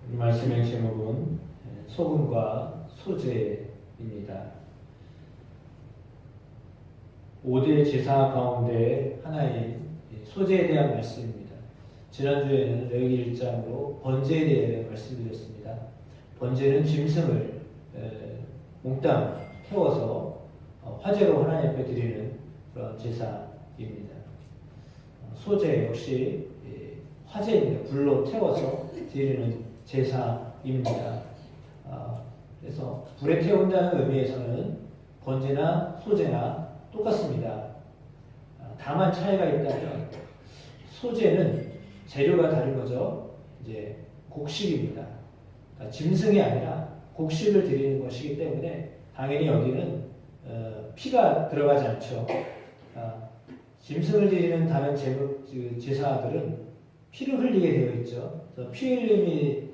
오늘 말씀의 제목은 소금과 소재입니다. 5대 제사 가운데 하나인 소재에 대한 말씀입니다. 지난주에는 레위기 1장으로 번제에 대해 말씀드렸습니다. 번제는 짐승을 몽땅 태워서 화제로 하나님 앞에 드리는 그런 제사입니다. 소재 역시 화제입니다. 불로 태워서 드리는 제사입니다. 그래서 불에 태운다는 의미에서는 번제나 소제나 똑같습니다. 다만 차이가 있다면 소제는 재료가 다른 거죠. 이제 곡식입니다. 그러니까 짐승이 아니라 곡식을 드리는 것이기 때문에 당연히 여기는 피가 들어가지 않죠. 짐승을 드리는 다른 제사들은 피를 흘리게 되어 있죠. 그래서 피 흘림이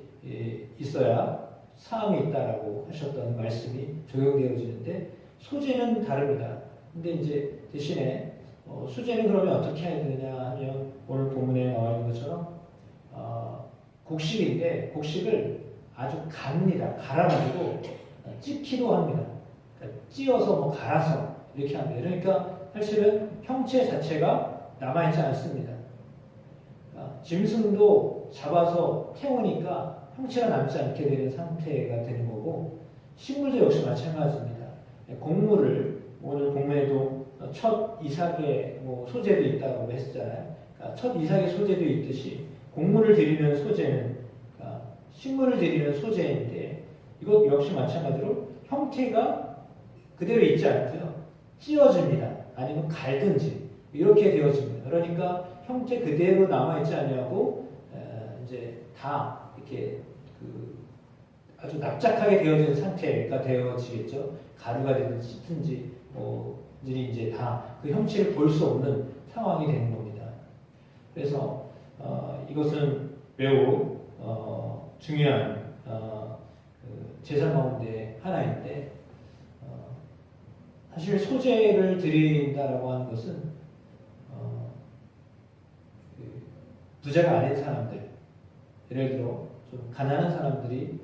있어야 사함이 있다라고 하셨던 말씀이 적용되어지는데 소제는 다릅니다. 근데 이제 대신에 수제는 그러면 어떻게 해야 되느냐 하면 오늘 본문에 나와 있는 것처럼 곡식인데 곡식을 아주 갑니다. 갈아가지고 찢기도 합니다. 그러니까 찧어서 뭐 갈아서 이렇게 합니다. 그러니까 사실은 형체 자체가 남아있지 않습니다. 짐승도 잡아서 태우니까 형체가 남지 않게 되는 상태가 되는 거고 식물도 역시 마찬가지입니다. 곡물을 오늘 본문에도 첫 이삭의 소재도 있다고 했잖아요. 그러니까 첫 이삭의 소재도 있듯이 곡물을 드리는 소재는 식물을 드리는 소재인데 이것 역시 마찬가지로 형태가 그대로 있지 않고요. 찧어집니다. 아니면 갈든지 이렇게 되어집니다. 그러니까 형태 그대로 남아있지 않냐고 이제 다 이렇게 아주 납작하게 되어진 상태가 되어지겠죠. 가루가 되든지 짙은지 이제 다 그 형체를 볼 수 없는 상황이 되는 겁니다. 그래서 이것은 매우 중요한 제사 가운데 하나인데 사실 소제를 드린다라고 하는 것은 부자가 아닌 사람들, 예를 들어 좀 가난한 사람들이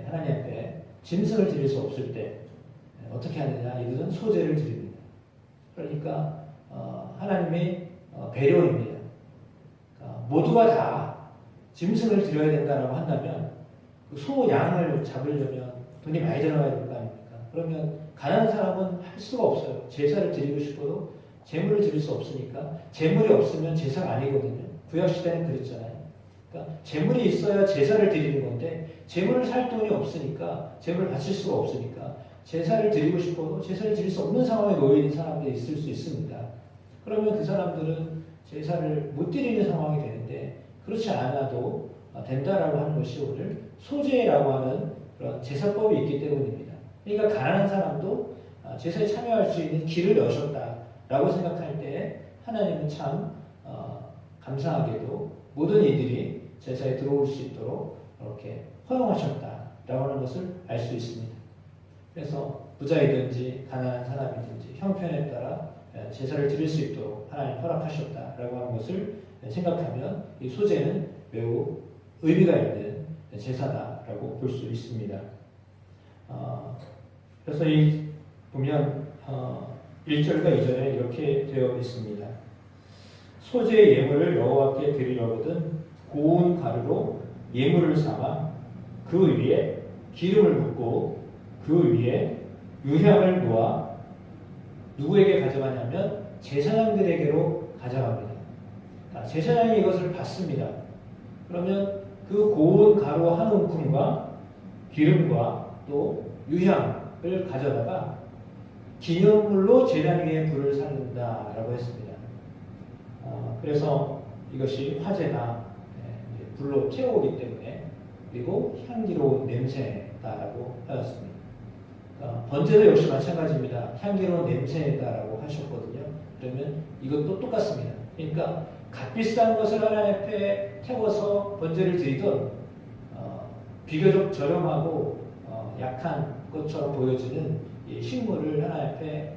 하나님 앞에 짐승을 드릴 수 없을 때 어떻게 하느냐, 이것은 소제를 드립니다. 그러니까 하나님의 배려입니다. 그러니까 모두가 다 짐승을 드려야 된다라고 한다면 그 소, 양을 잡으려면 돈이 많이 들어가야 될 거 아닙니까? 그러면 가난한 사람은 할 수가 없어요. 제사를 드리고 싶어도 재물을 드릴 수 없으니까 재물이 없으면 제사가 아니거든요. 구약시대는 그랬잖아요. 그러니까 재물이 있어야 제사를 드리는 건데 재물을 살 돈이 없으니까 재물을 바칠 수가 없으니까 제사를 드리고 싶어도 제사를 드릴 수 없는 상황에 놓여 있는 사람들이 있을 수 있습니다. 그러면 그 사람들은 제사를 못 드리는 상황이 되는데 그렇지 않아도 된다라고 하는 것이 오늘 소제라고 하는 그런 제사법이 있기 때문입니다. 그러니까 가난한 사람도 제사에 참여할 수 있는 길을 여셨다라고 생각할 때 하나님은 참 감사하게도 모든 이들이 제사에 들어올 수 있도록 이렇게 허용하셨다라고 하는 것을 알 수 있습니다. 그래서 부자이든지 가난한 사람이든지 형편에 따라 제사를 드릴 수 있도록 하나님 허락하셨다라고 하는 것을 생각하면 이 소제는 매우 의미가 있는 제사다라고 볼 수 있습니다. 그래서 보면 1절과 2절에 이렇게 되어 있습니다. 소제의 예물을 여호와께 드리려거든 고운 가루로 예물을 삼아 그 위에 기름을 붓고 그 위에 유향을 놓아 누구에게 가져가냐면 제사장들에게로 가져갑니다. 제사장이 이것을 받습니다. 그러면 그 고운 가루 한 움큼과 기름과 또 유향을 가져다가 기념물로 제단 위에 불을 살린다라고 했습니다. 그래서 이것이 화제나 불로 태우기 때문에 그리고 향기로운 냄새다라고 하였습니다. 번제도 역시 마찬가지입니다. 향기로운 냄새다라고 하셨거든요. 그러면 이것도 똑같습니다. 그러니까 값비싼 것을 하나님 앞에 태워서 번제를 드리던 비교적 저렴하고 약한 것처럼 보여지는 이 식물을 하나님 앞에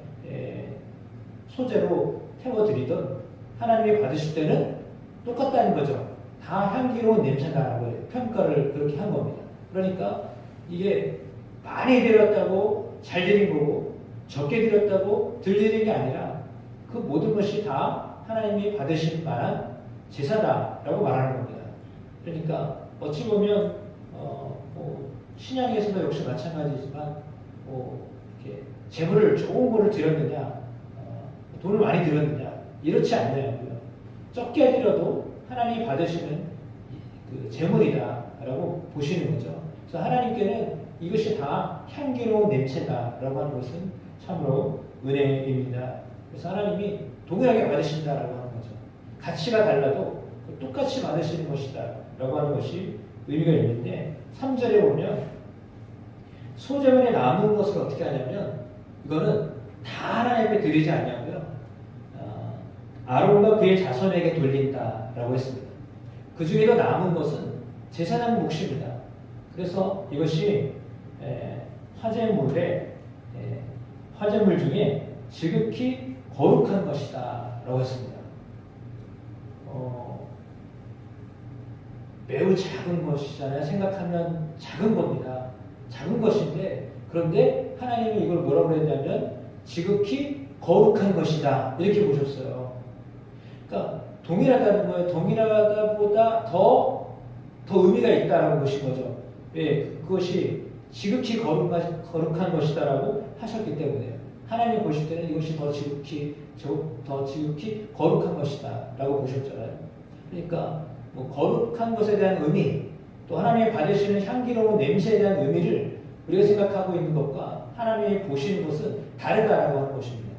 소제로 태워드리던 하나님이 받으실 때는 똑같다는 거죠. 다 향기로운 냄새나라고 평가를 그렇게 한 겁니다. 그러니까 이게 많이 드렸다고 잘 드린 거고 적게 드렸다고 덜 드린 게 아니라 그 모든 것이 다 하나님이 받으실 만한 제사다라고 말하는 겁니다. 그러니까 어찌 보면 신약에서도 역시 마찬가지지만 이렇게 재물을 좋은 거를 드렸느냐, 돈을 많이 드렸느냐 이렇지 않냐고요. 적게 드려도 하나님이 받으시는 그 재물이다라고 보시는 거죠. 그래서 하나님께는 이것이 다 향기로운 냄새다라고 하는 것은 참으로 은혜입니다. 그래서 하나님이 동일하게 받으신다라고 하는 거죠. 가치가 달라도 똑같이 받으시는 것이다라고 하는 것이 의미가 있는데 3절에 보면 소재물에 남은 것을 어떻게 하냐면 이거는 다 하나님 앞에 드리지 않냐고요. 아론과 그의 자손에게 돌린다라고 했습니다. 그 중에도 남은 것은 제사장 몫입니다. 그래서 이것이 화제물 중에 지극히 거룩한 것이다라고 했습니다. 매우 작은 것이잖아요. 생각하면 작은 겁니다. 작은 것인데 그런데 하나님이 이걸 뭐라고 그랬냐면 지극히 거룩한 것이다 이렇게 보셨어요. 그러니까 동일하다는 거예요. 동일하다보다 더 의미가 있다라고 보신 거죠. 왜? 그것이 지극히 거룩한 것이다라고 하셨기 때문에요. 하나님 보실 때는 이것이 더 지극히 거룩한 것이다라고 보셨잖아요. 그러니까 거룩한 것에 대한 의미, 또 하나님이 받으시는 향기로운 냄새에 대한 의미를 우리가 생각하고 있는 것과 하나님이 보시는 것은 다르다라고 하는 것입니다.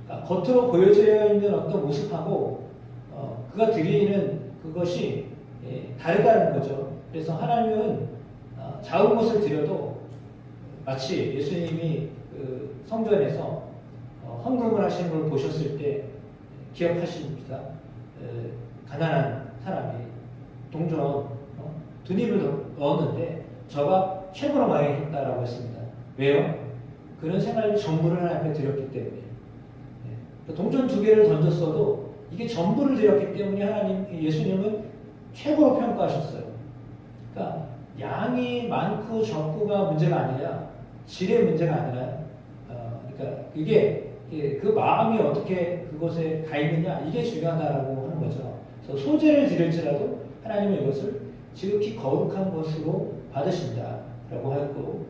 그러니까 겉으로 보여져 있는 어떤 모습하고 그가 드리는 그것이 다르다는 거죠. 그래서 하나님은 작은 것을 드려도 마치 예수님이 그 성전에서 헌금을 하시는 걸 보셨을 때 기억하십니다. 가난한 사람이 동전 두 입을 넣었는데 저가 최고로 많이 했다라고 했습니다. 왜요? 그런 생활 전부를 하나님 앞에 드렸기 때문에. 동전 2개를 던졌어도 이게 전부를 드렸기 때문에 예수님은 최고로 평가하셨어요. 그러니까 양이 많고 적고가 문제가 아니라 질의 문제가 아니라 그러니까 이게 그 마음이 어떻게 그곳에 가 있느냐 이게 중요하다라고 하는 거죠. 그래서 소재를 드릴지라도 하나님은 이것을 지극히 거룩한 것으로 받으신다라고 하고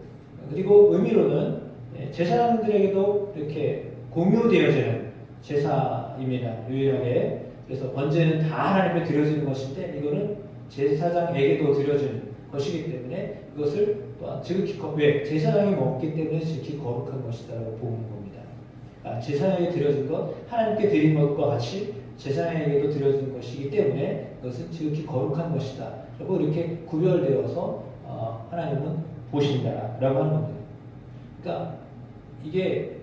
그리고 의미로는 제사장들에게도 이렇게 공유되어지는 제사입니다. 유일하게. 그래서 번제는 다 하나님께 드려지는 것인데 이거는 제사장에게도 드려지는 것이기 때문에 그것을 또한 지극히 제사장이 먹기 때문에 지극히 거룩한 것이다라고 보는 겁니다. 제사장에게 드려진 것, 하나님께 드린 것과 같이 제사장에게도 드려진 것이기 때문에 그것은 지극히 거룩한 것이다. 그리고 이렇게 구별되어서 하나님은 보신다라고 하는 겁니다. 그러니까 이게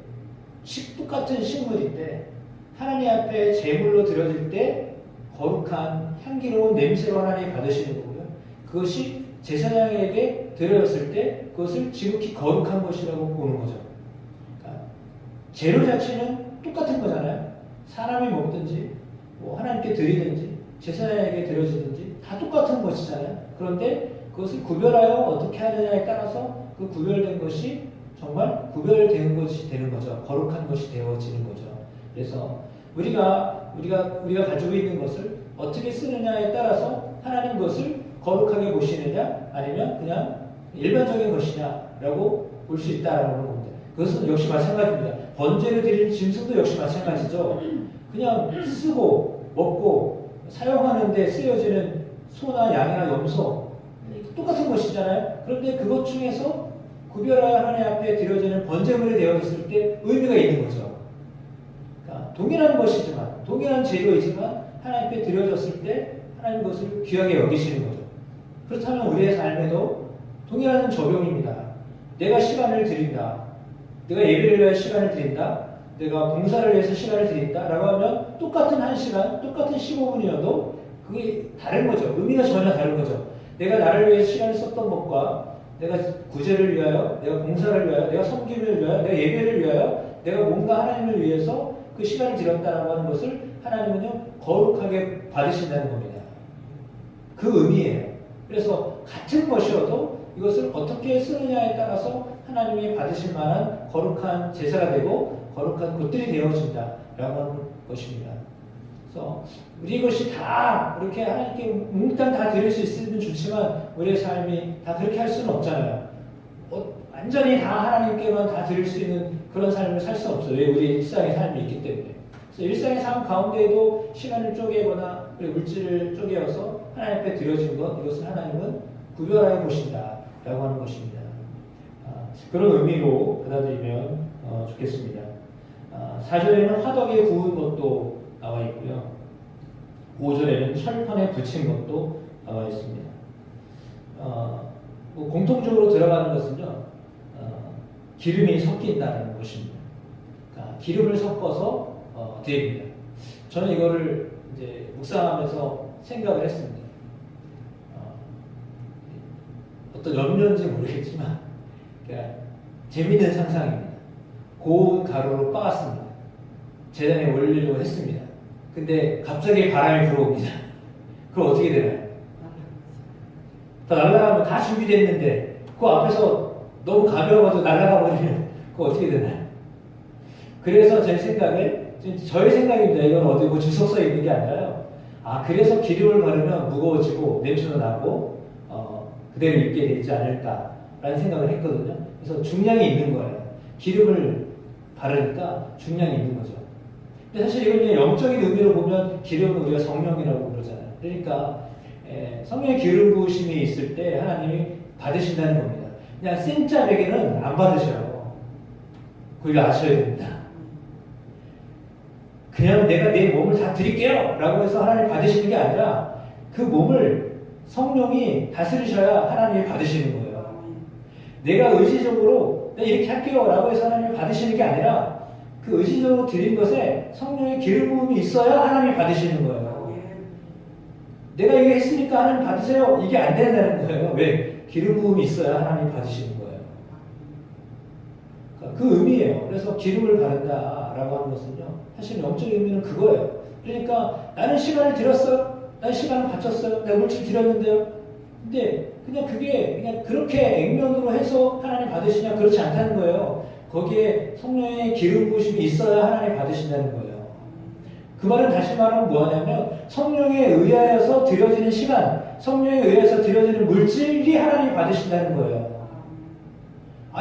똑같은 식물인데 하나님 앞에 제물로 드려질 때 거룩한 향기로운 냄새로 하나님이 받으시는 거고요. 그것이 제사장에게 드려졌을 때 그것을 지극히 거룩한 것이라고 보는 거죠. 그러니까 재료 자체는 똑같은 거잖아요. 사람이 먹든지 하나님께 드리든지 제사장에게 드려지든지 다 똑같은 것이잖아요. 그런데 그것을 구별하여 어떻게 하느냐에 따라서 그 구별된 것이 정말 구별되는 것이 되는 거죠. 거룩한 것이 되어지는 거죠. 그래서 우리가 가지고 있는 것을 어떻게 쓰느냐에 따라서 하나님 것을 거룩하게 보시느냐 아니면 그냥 일반적인 것이냐라고 볼 수 있다라는 겁니다. 그것은 역시 마찬가지입니다. 번제를 드리는 짐승도 역시 마찬가지죠. 그냥 쓰고 먹고 사용하는 데 쓰여지는 소나 양이나 염소 똑같은 것이잖아요. 그런데 그것 중에서 구별하여 하나님 앞에 드려지는 번제물이 되어졌을 때 의미가 있는 거죠. 그러니까 동일한 것이지만 동일한 재료이지만 하나님 앞에 드려졌을 때 하나님 것을 귀하게 여기시는 거죠. 그렇다면 우리의 삶에도 동일한 적용입니다. 내가 시간을 드린다. 내가 예배를 위해 시간을 드린다. 내가 봉사를 위해서 시간을 드린다. 라고 하면 똑같은 1시간, 똑같은 15분이어도 그게 다른 거죠. 의미가 전혀 다른 거죠. 내가 나를 위해 시간을 썼던 것과 내가 구제를 위하여, 내가 봉사를 위하여, 내가 섬김을 위하여, 내가 예배를 위하여, 내가 뭔가 하나님을 위해서 그 시간을 드렸다라고 하는 것을 하나님은요, 거룩하게 받으신다는 겁니다. 그 의미예요. 그래서 같은 것이어도 이것을 어떻게 쓰느냐에 따라서 하나님이 받으실 만한 거룩한 제사가 되고 거룩한 것들이 되어진다라고 하는 것입니다. 그래서 우리 것이 다 이렇게 하나님께 몽땅 다 드릴 수 있으면 좋지만 우리의 삶이 다 그렇게 할 수는 없잖아요. 완전히 다 하나님께만 다 드릴 수 있는 그런 삶을 살 수 없어요. 왜? 우리 일상의 삶이 있기 때문에. 그래서 일상의 삶 가운데에도 시간을 쪼개거나 물질을 쪼개어서 하나님 앞에 드려진 것, 이것을 하나님은 구별하여 보신다라고 하는 것입니다. 그런 의미로 받아들이면 좋겠습니다. 4절에는 화덕에 구운 것도 나와 있고요. 5절에는 철판에 붙인 것도 나와 있습니다. 공통적으로 들어가는 것은요, 기름이 섞인다는 것입니다. 그러니까 기름을 섞어서 드립니다. 저는 이거를 이제 묵상하면서 생각을 했습니다. 어떤 염려인지 모르겠지만, 그러니까 재미있는 상상입니다. 고운 가루로 빻았습니다. 재단에 올리려고 했습니다. 근데 갑자기 바람이 불어옵니다. 그럼 어떻게 되나요? 다 날아가면 다 준비됐는데 그 앞에서 너무 가벼워가지고 날아가 버리면 그거 어떻게 되나요? 그래서 제 생각에, 저의 생각입니다. 이건 어디 뭐 주석서에 있는 게 아니라요. 그래서 기름을 바르면 무거워지고 냄새도 나고 그대로 입게 되지 않을까라는 생각을 했거든요. 그래서 중량이 있는 거예요. 기름을 바르니까 중량이 있는 거죠. 근데 사실 이건 그냥 영적인 의미로 보면 기름은 우리가 성령이라고 그러잖아요. 그러니까 성령의 기름 부으심이 있을 때 하나님이 받으신다는 겁니다. 그냥 생짜배기는 안 받으셔요. 그걸 아셔야 됩니다. 그냥 내가 내 몸을 다 드릴게요 라고 해서 하나님 받으시는 게 아니라 그 몸을 성령이 다스리셔야 하나님이 받으시는 거예요. 내가 의지적으로 내가 이렇게 할게요 라고 해서 하나님이 받으시는 게 아니라 그 의지적으로 드린 것에 성령의 기름 부음이 있어야 하나님이 받으시는 거예요. 내가 이거 했으니까 하나님 받으세요. 이게 안 된다는 거예요. 왜? 기름 부음이 있어야 하나님 받으시는 거예요. 그러니까 그 의미예요. 그래서 기름을 바른다라고 하는 것은요, 사실 영적인 의미는 그거예요. 그러니까 나는 시간을 들였어요. 나는 시간을 바쳤어요. 내가 물질 드렸는데요. 근데 그냥 그게 그냥 그렇게 액면으로 해서 하나님 받으시냐? 그렇지 않다는 거예요. 거기에 성령의 기름 부으심이 있어야 하나님 받으신다는 거예요. 그 말은 다시 말하면 뭐하냐면 성령에 의하여서 드려지는 시간, 성령에 의해서 드려지는 물질이 하나님 받으신다는 거예요.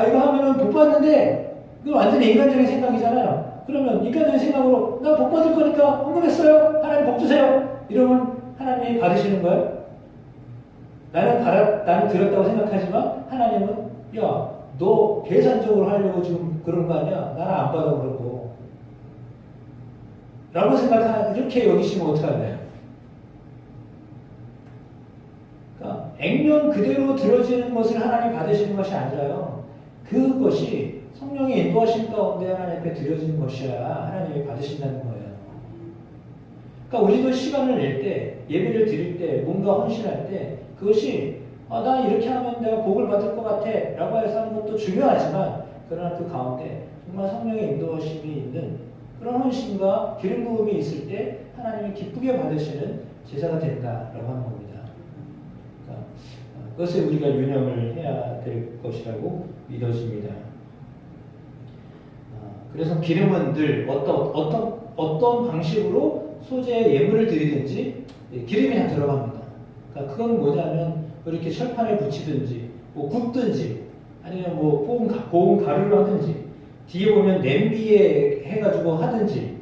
이거 하면은 복 받는데 이거 완전히 인간적인 생각이잖아요. 그러면 인간적인 생각으로 나 복 받을 거니까 헌금했어요. 하나님 복 주세요. 이러면 하나님이 받으시는 거예요. 나는 드렸다고 생각하지만 하나님은 너 계산적으로 하려고 지금 그런 거 아니야? 나는 안 받아 그러고 라고 이렇게 여기시면 어떡하나요? 그러니까 액면 그대로 들어지는 것을 하나님 받으시는 것이 아니라요. 그것이 성령의 인도하심 가운데 하나님 앞에 드려지는 것이야 하나님이 받으신다는 거예요. 그러니까 우리도 시간을 낼 때, 예배를 드릴 때, 뭔가 헌신할 때 그것이 나 이렇게 하면 내가 복을 받을 것 같아 라고 해서 하는 것도 중요하지만 그러나 그 가운데 정말 성령의 인도하심이 있는 그런 헌신과 기름 부음이 있을 때 하나님이 기쁘게 받으시는 제사가 된다라고 하는 겁니다. 그러니까 그것을 우리가 유념을 해야 될 것이라고 믿어집니다. 그래서 기름은 늘 어떤 방식으로 소재의 예물을 드리든지 기름이 다 들어갑니다. 그러니까 그건 뭐냐면 이렇게 철판에 붙이든지 뭐 굽든지 아니면 뭐 고운 가루를 하든지 뒤에 보면 냄비에 해가지고 하든지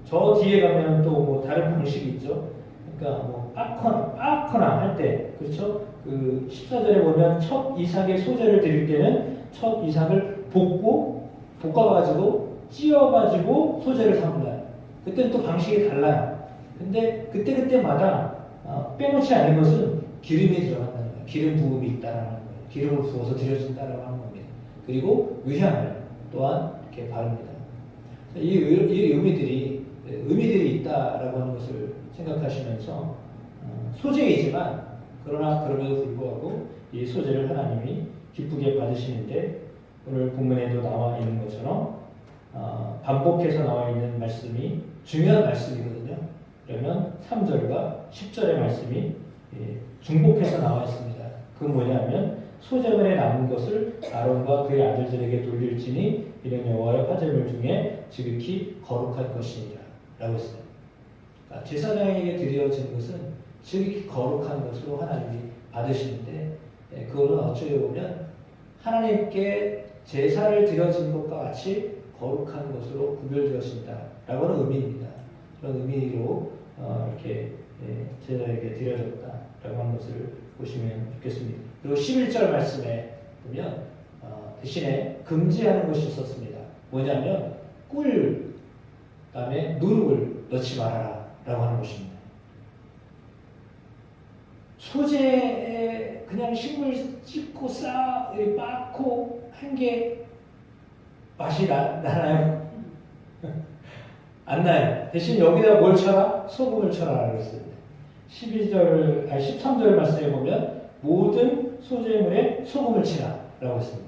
저 뒤에 가면 또 뭐 다른 방식이 있죠. 그러니까 뭐 빻거나 할 때 그렇죠. 그 14절에 보면 첫 이삭의 소재를 드릴 때는 첫 이삭을 볶아가지고 찧어가지고 소재를 삼는다. 그때는 또 방식이 달라요. 근데 그때마다 빼놓지 않은 것은 기름이 들어간다는 거예요. 기름 부음이 있다라는 거예요. 기름을 부어서 드려진다라고 하는 겁니다. 그리고 유향을 또한 이렇게 바릅니다. 이 의미들이 있다라고 하는 것을 생각하시면서 소재이지만 그러나 그럼에도 불구하고 이 소재를 하나님이 기쁘게 받으시는데 오늘 본문에도 나와 있는 것처럼 반복해서 나와 있는 말씀이 중요한 말씀이거든요. 그러면 3절과 10절의 말씀이 중복해서 나와 있습니다. 그건 뭐냐면 소재물에 남은 것을 아론과 그의 아들들에게 돌릴지니 이는 여호와의 화제물 중에 지극히 거룩할 것이니라 라고 했어요. 그러니까 제사장에게 드려진 것은 지극히 거룩한 것으로 하나님이 받으시는데 그거는 어찌 보면 하나님께 제사를 드려진 것과 같이 거룩한 것으로 구별되어진다라고 하는 의미입니다. 그런 의미로 이렇게 제사에게 드려졌다라고 하는 것을 보시면 좋겠습니다. 그리고 11절 말씀에 보면 대신에 금지하는 것이 있었습니다. 뭐냐면 꿀, 그다음에 누룩을 넣지 말아라 라고 하는 것입니다. 소재에 그냥 식물 찢고 빻고 한 게 맛이 나나요? 안 나요. 대신 여기다 뭘 쳐라? 소금을 쳐라 그랬습니다. 13절 말씀에 보면 모든 소재물에 소금을 치라 라고 했습니다.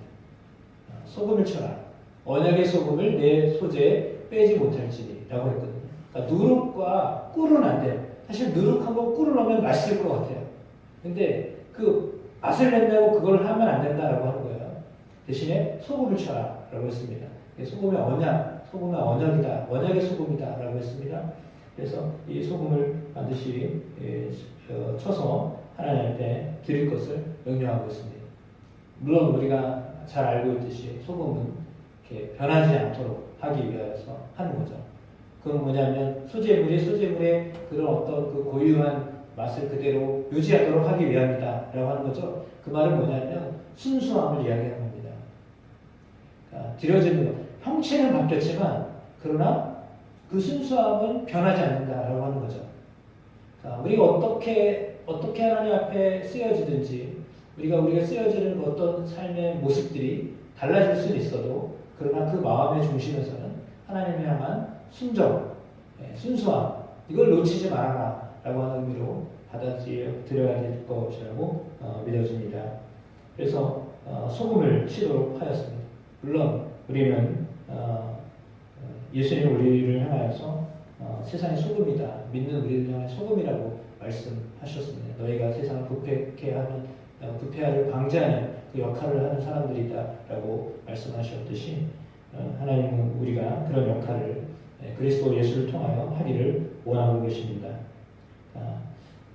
소금을 쳐라. 언약의 소금을 내 소재에 빼지 못할지니 라고 했거든요. 그러니까 누룩과 꿀은 안 돼요. 사실 누룩하고 꿀을 넣으면 맛있을 것 같아요. 근데 그 맛을 낸다고 그걸 하면 안 된다라고 하는 거예요. 대신에 소금을 쳐라 라고 했습니다. 소금의 언약이다. 언약의 소금이다 라고 했습니다. 그래서 이 소금을 반드시 쳐서 하나님 앞에 드릴 것을 명령하고 있습니다. 물론 우리가 잘 알고 있듯이 소금은 이렇게 변하지 않도록 하기 위해서 하는 거죠. 그건 뭐냐면 소재물의 그런 어떤 그 고유한 맛을 그대로 유지하도록 하기 위함이다 라고 하는 거죠. 그 말은 뭐냐면 순수함을 이야기하는 겁니다. 그러니까 드려지는 것, 형체는 바뀌었지만 그러나 그 순수함은 변하지 않는다라고 하는 거죠. 우리가 어떻게 하나님 앞에 쓰여지든지 우리가 쓰여지는 어떤 삶의 모습들이 달라질 수는 있어도 그러나 그 마음의 중심에서는 하나님을 향한 순정, 순수함 이걸 놓치지 말아라 라고 하는 의미로 받아들여야 될 것이라고 믿어집니다. 그래서 소금을 치도록 하였습니다. 물론 우리는 예수님 우리를 향하여서 세상의 소금이다. 믿는 우리를 향해 소금이라고 말씀하셨습니다. 너희가 세상을 부패하를 방지하는 그 역할을 하는 사람들이다 라고 말씀하셨듯이 하나님은 우리가 그런 역할을 그리스도 예수를 통하여 하기를 원하고 계십니다.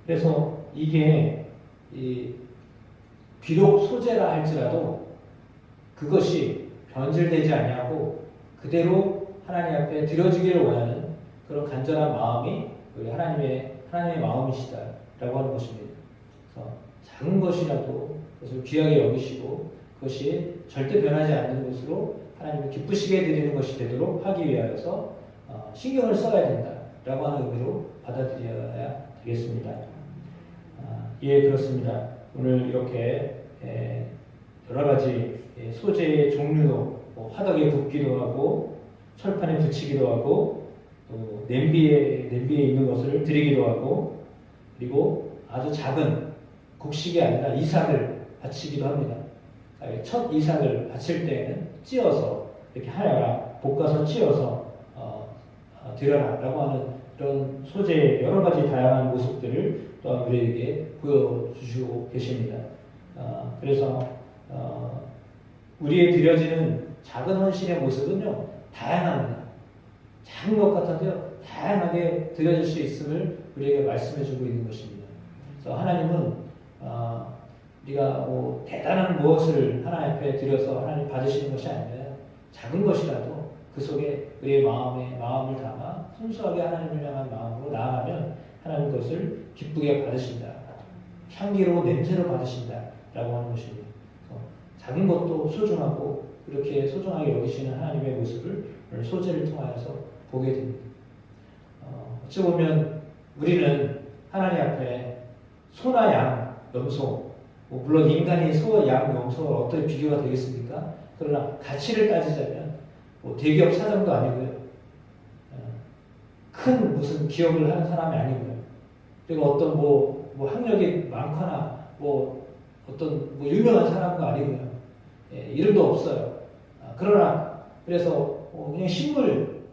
그래서 이게 비록 소재라 할지라도 그것이 변질되지 아니하고 그대로 하나님 앞에 드려지기를 원하는 그런 간절한 마음이 우리 하나님의 마음이시다라고 하는 것입니다. 그래서 작은 것이라도 그것을 귀하게 여기시고 그것이 절대 변하지 않는 것으로 하나님을 기쁘시게 드리는 것이 되도록 하기 위하여서 신경을 써야 된다라고 하는 의미로 받아들여야 되겠습니다. 예, 그렇습니다. 오늘 이렇게 여러 가지 소재의 종류도 화덕에 굽기도 하고 철판에 붙이기도 하고 또 냄비에 있는 것을 드리기도 하고 그리고 아주 작은 곡식이 아니라 이삭을 바치기도 합니다. 첫 이삭을 바칠 때에는 찧어서 이렇게 하나가 볶아서 찧어서 드려라 라고 하는 이런 소재의 여러 가지 다양한 모습들을 또한 우리에게 보여주시고 계십니다. 그래서 우리의 드려지는 작은 헌신의 모습은요 다양합니다. 작은 것 같아도요 다양하게 드려질 수 있음을 우리에게 말씀해주고 있는 것입니다. 그래서 하나님은 우리가 대단한 무엇을 하나님 앞에 드려서 하나님 받으시는 것이 아니라 작은 것이라도 그 속에 우리의 마음을 담아 순수하게 하나님을 향한 마음으로 나아가면 하나님 그것을 기쁘게 받으신다. 향기로 냄새로 받으신다라고 하는 것입니다. 작은 것도 소중하고 그렇게 소중하게 여기시는 하나님의 모습을 오늘 소재를 통하여서 보게 됩니다. 어찌 보면 우리는 하나님 앞에 소나 양, 염소, 물론 인간이 소, 양, 염소와 어떻게 비교가 되겠습니까? 그러나 가치를 따지자면 대기업 사장도 아니고요. 큰 무슨 기업을 하는 사람이 아니고요. 그리고 어떤 학력이 많거나 어떤 유명한 사람도 아니고요. 이름도 없어요. 그러나 그래서 그냥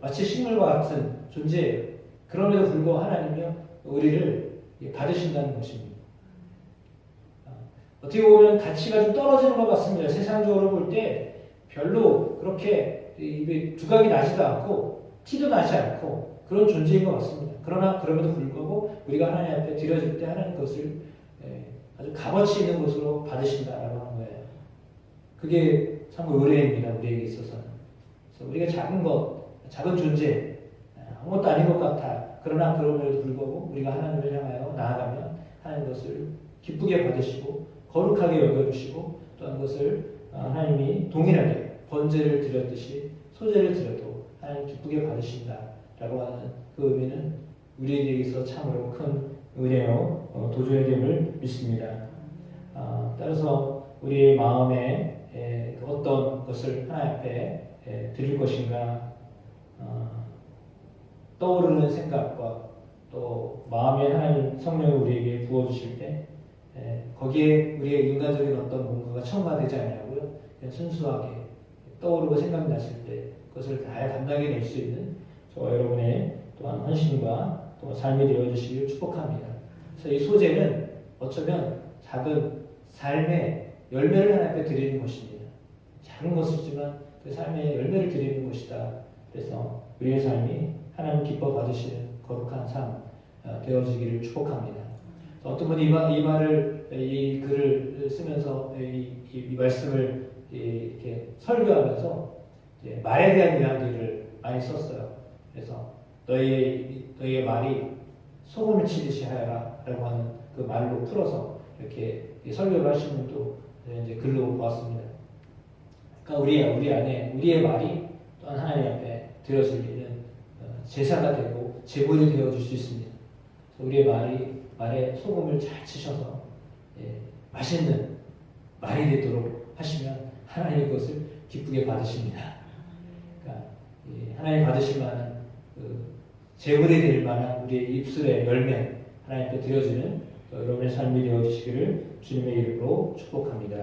마치 식물과 같은 존재예요. 그럼에도 불구하고 하나님이요 우리를 받으신다는 것입니다. 어떻게 보면 가치가 좀 떨어지는 것 같습니다. 세상적으로 볼 때 별로 그렇게 두각이 나지도 않고 티도 나지 않고 그런 존재인 것 같습니다. 그러나 그럼에도 불구하고 우리가 하나님 앞에 드려질 때 하나님 그것을 아주 값어치 있는 것으로 받으신다라고 하는 거예요. 그게 참 의뢰입니다. 우리에게 있어서는. 그래서 우리가 작은 것, 작은 존재, 아무것도 아닌 것 같아. 그러나 그럼에도 불구하고 우리가 하나님을 향하여 나아가면 하나님 것을 기쁘게 받으시고 거룩하게 여겨주시고 또한 그것을 하나님이 동일하게 번제를 드렸듯이 소제를 드려도 하나님 기쁘게 받으신다라고 하는 그 의미는 우리에게 있어 참으로 큰 은혜요 도전이 됨을 믿습니다. 따라서 우리의 마음에 어떤 것을 하나님 앞에 드릴 것인가 떠오르는 생각과 또 마음에 하나님 성령이 우리에게 부어주실 때 거기에 우리의 인간적인 어떤 뭔가가 첨가되지 않냐고요. 그냥 순수하게 떠오르고 생각났을 때 그것을 잘 감당해낼 수 있는 저와 여러분의 또한 헌신과 또 삶이 되어주시길 축복합니다. 그래서 이 소재는 어쩌면 작은 삶의 열매를 하나님께 드리는 것입니다. 작은 것이지만 그 삶의 열매를 드리는 것이다. 그래서 우리의 삶이 하나님 기뻐 받으시는 거룩한 삶 되어지기를 축복합니다. 어떤 분이 이 글을 쓰면서 이 말씀을 이렇게 설교하면서 말에 대한 이야기를 많이 썼어요. 그래서 너희의 말이 소금을 치듯이 하여라라고 하는 그 말로 풀어서 이렇게 설교를 하신 분도 이제 글로 보았습니다. 그러니까 우리 안에 우리의 말이 또한 하나님 앞에 드려지는 제사가 되고 제물이 되어줄 수 있습니다. 우리의 말에 소금을 잘 치셔서 맛있는 말이 되도록 하시면 하나님 그것을 기쁘게 받으십니다. 그러니까 하나님 받으실 만한 제물이 될 만한 우리의 입술의 열매 하나님께 드려지는 여러분의 삶이 되어주시기를 주님의 이름으로 축복합니다.